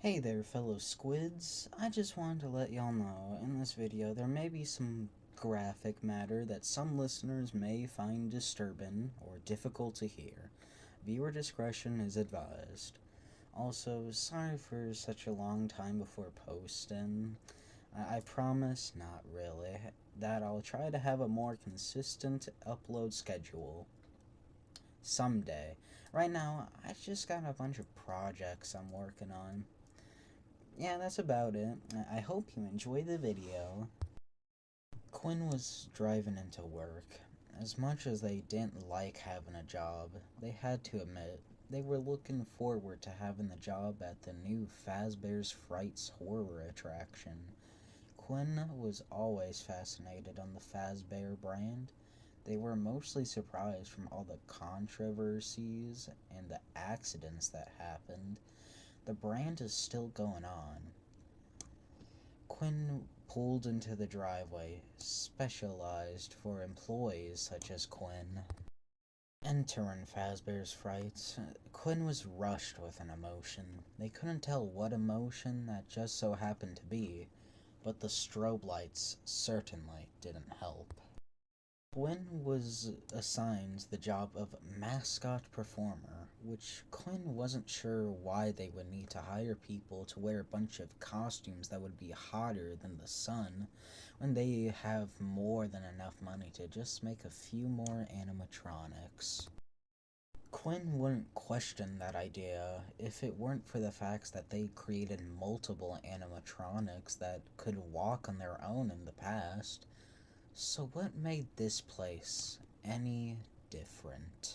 Hey there, fellow squids. I just wanted to let y'all know in this video there may be some graphic matter that some listeners may find disturbing or difficult to hear. Viewer discretion is advised. Also, sorry for such a long time before posting. I promise, not really, that I'll try to have a more consistent upload schedule someday. Right now, I just got a bunch of projects I'm working on. Yeah, that's about it. I hope you enjoy the video. Quinn was driving into work. As much as they didn't like having a job, they had to admit they were looking forward to having the job at the new Fazbear's Fright's horror attraction. Quinn was always fascinated on the Fazbear brand. They were mostly surprised from all the controversies and the accidents that happened. The brand is still going on. Quinn pulled into the driveway, specialized for employees such as Quinn. Entering Fazbear's Fright, Quinn was rushed with an emotion. They couldn't tell what emotion that just so happened to be, but the strobe lights certainly didn't help. Quinn was assigned the job of mascot performer, which Quinn wasn't sure why they would need to hire people to wear a bunch of costumes that would be hotter than the sun when they have more than enough money to just make a few more animatronics. Quinn wouldn't question that idea if it weren't for the fact that they created multiple animatronics that could walk on their own in the past. So what made this place any different?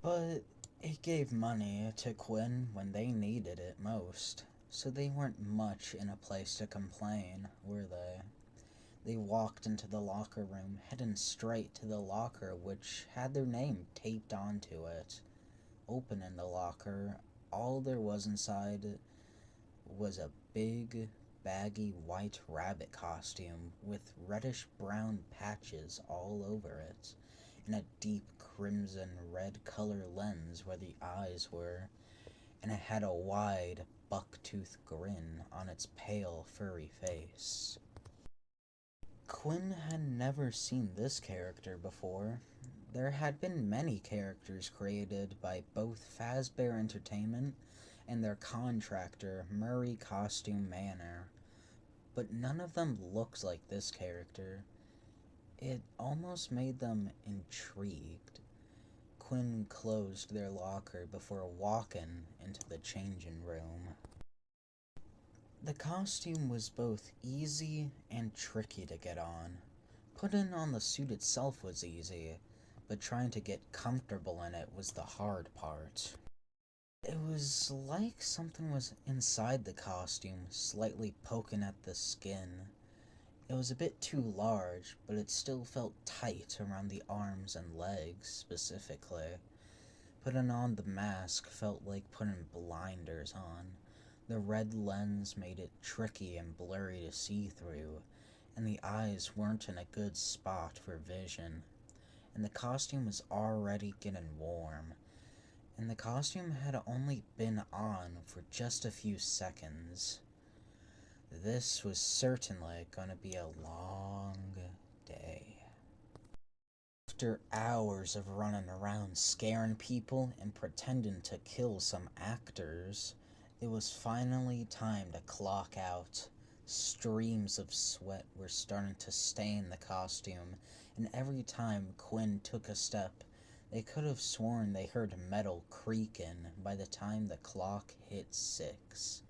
But it gave money to Quinn when they needed it most, so they weren't much in a place to complain, were they? They walked into the locker room, heading straight to the locker which had their name taped onto it. Opening the locker, all there was inside was a big, baggy white rabbit costume with reddish-brown patches all over it, and a deep crimson-red color lens where the eyes were, and it had a wide, buck-tooth grin on its pale, furry face. Quinn had never seen this character before. There had been many characters created by both Fazbear Entertainment and their contractor, Murray Costume Manor, but none of them looked like this character. It almost made them intrigued. Quinn closed their locker before walking into the changing room. The costume was both easy and tricky to get on. Putting on the suit itself was easy, but trying to get comfortable in it was the hard part. It was like something was inside the costume, slightly poking at the skin. It was a bit too large, but it still felt tight around the arms and legs, specifically. Putting on the mask felt like putting blinders on. The red lens made it tricky and blurry to see through, and the eyes weren't in a good spot for vision. And the costume was already getting warm, and the costume had only been on for just a few seconds. This was certainly going to be a long day. After hours of running around scaring people and pretending to kill some actors, it was finally time to clock out. Streams of sweat were starting to stain the costume, and every time Quinn took a step, they could have sworn they heard metal creaking by the time the clock hit 6.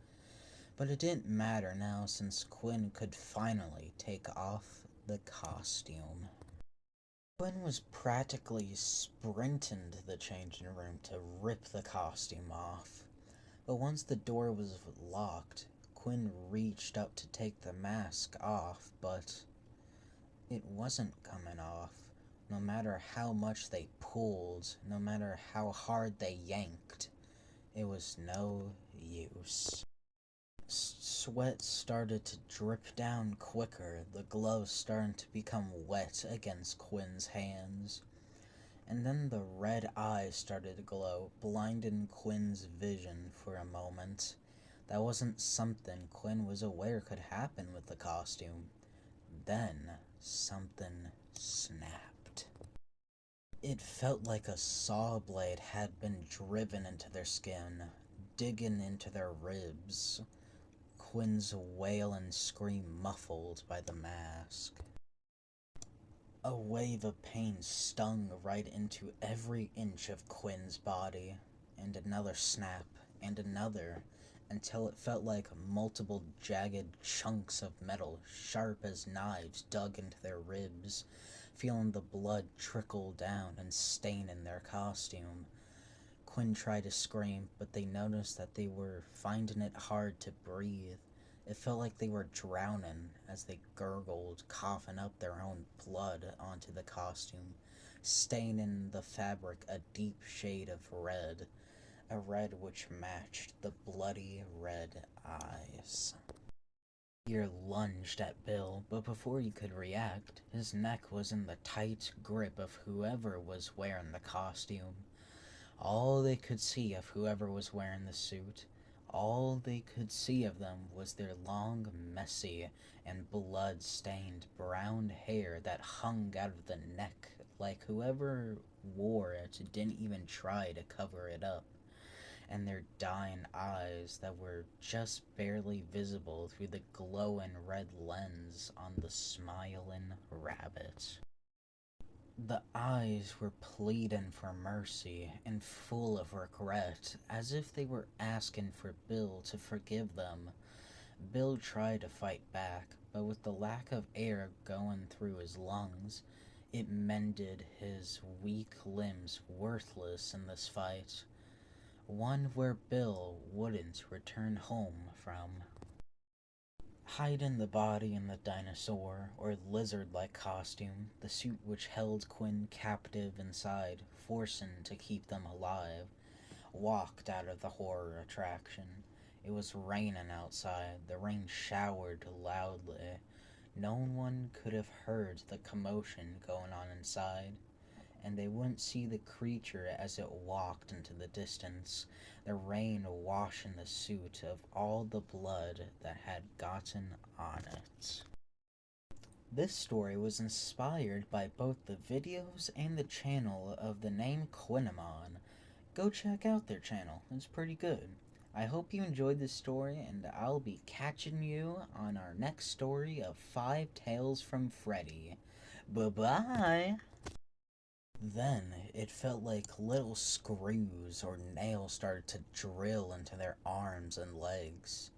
But it didn't matter now since Quinn could finally take off the costume. Quinn was practically sprinting to the changing room to rip the costume off. But once the door was locked, Quinn reached up to take the mask off, but it wasn't coming off. No matter how much they pulled, no matter how hard they yanked, it was no use. Sweat started to drip down quicker, the gloves starting to become wet against Quinn's hands. And then the red eyes started to glow, blinding Quinn's vision for a moment. That wasn't something Quinn was aware could happen with the costume. Then, something snapped. It felt like a saw blade had been driven into their skin, digging into their ribs. Quinn's wail and scream muffled by the mask. A wave of pain stung right into every inch of Quinn's body, and another snap, and another, until it felt like multiple jagged chunks of metal, sharp as knives, dug into their ribs, feeling the blood trickle down and stain in their costume. Quinn tried to scream, but they noticed that they were finding it hard to breathe. It felt like they were drowning as they gurgled, coughing up their own blood onto the costume, staining the fabric a deep shade of red, a red which matched the bloody red eyes. Fear lunged at Bill, but before he could react, his neck was in the tight grip of whoever was wearing the costume. All they could see of whoever was wearing the suit, all they could see of them was their long, messy, and blood-stained brown hair that hung out of the neck like whoever wore it didn't even try to cover it up, and their dying eyes that were just barely visible through the glowing red lens on the smiling rabbit. The eyes were pleading for mercy and full of regret, as if they were asking for Bill to forgive them. Bill tried to fight back, but with the lack of air going through his lungs, it mended his weak limbs worthless in this fight. One where Bill wouldn't return home from. Hiding the body in the dinosaur or lizard-like costume, the suit which held Quinn captive inside, forcing to keep them alive, walked out of the horror attraction. It was raining outside. The rain showered loudly. No one could have heard the commotion going on inside, and they wouldn't see the creature as it walked into the distance, the rain washing the suit of all the blood that had gotten on it. This story was inspired by both the videos and the channel of the name Quinnamon. Go check out their channel, it's pretty good. I hope you enjoyed this story, and I'll be catching you on our next story of 5 Tales from Freddy. Bye-bye! Then it felt like little screws or nails started to drill into their arms and legs.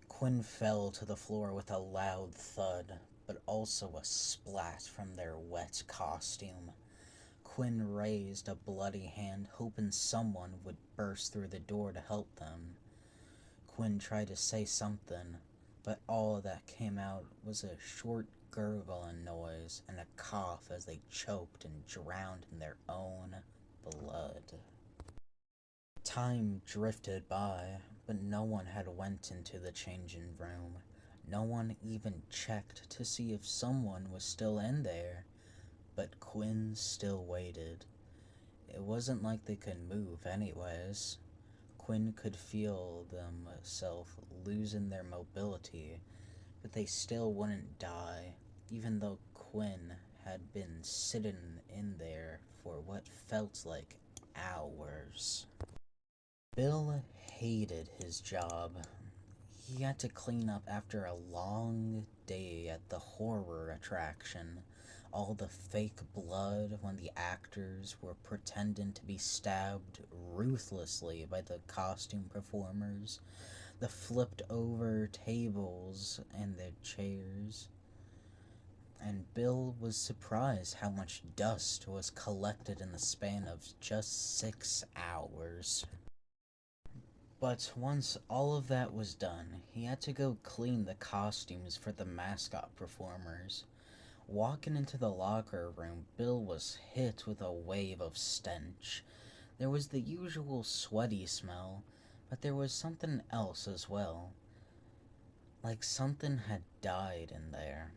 Quinn fell to the floor with a loud thud, but also a splat from their wet costume. Quinn raised a bloody hand, hoping someone would burst through the door to help them. Quinn tried to say something, but all that came out was a short gurgling noise and a cough as they choked and drowned in their own blood. Time drifted by, but no one had went into the changing room. No one even checked to see if someone was still in there, but Quinn still waited. It wasn't like they could move anyways. Quinn could feel themselves losing their mobility, but they still wouldn't die, even though Quinn had been sitting in there for what felt like hours. Bill hated his job. He had to clean up after a long day at the horror attraction. All the fake blood when the actors were pretending to be stabbed ruthlessly by the costume performers. The flipped over tables and the chairs. And Bill was surprised how much dust was collected in the span of just 6 hours. But once all of that was done, he had to go clean the costumes for the mascot performers. Walking into the locker room, Bill was hit with a wave of stench. There was the usual sweaty smell, but there was something else as well. Like something had died in there.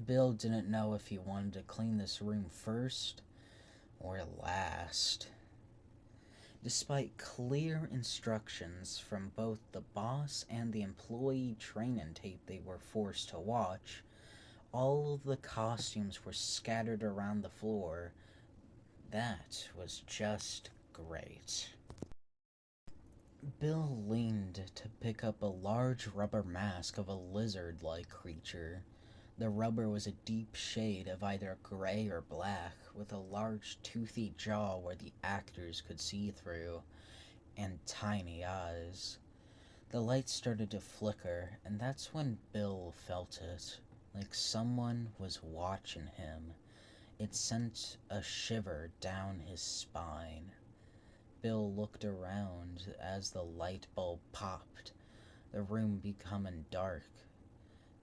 Bill didn't know if he wanted to clean this room first or last. Despite clear instructions from both the boss and the employee training tape they were forced to watch, all of the costumes were scattered around the floor. That was just great. Bill leaned to pick up a large rubber mask of a lizard-like creature. The rubber was a deep shade of either gray or black, with a large toothy jaw where the actors could see through, and tiny eyes. The light started to flicker, and that's when Bill felt it, like someone was watching him. It sent a shiver down his spine. Bill looked around as the light bulb popped, the room becoming dark.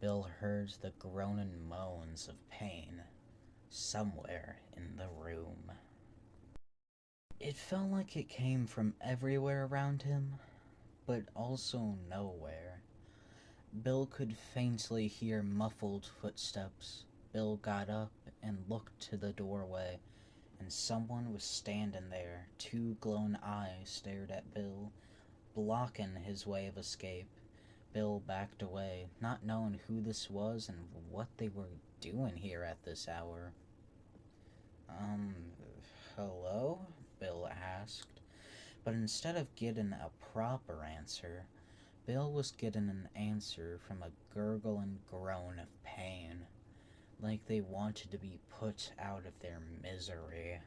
Bill heard the groaning moans of pain somewhere in the room. It felt like it came from everywhere around him, but also nowhere. Bill could faintly hear muffled footsteps. Bill got up and looked to the doorway, and someone was standing there. Two glowing eyes stared at Bill, blocking his way of escape. Bill backed away, not knowing who this was and what they were doing here at this hour. Hello? Bill asked. But instead of getting a proper answer, Bill was getting an answer from a gurgling groan of pain, like they wanted to be put out of their misery.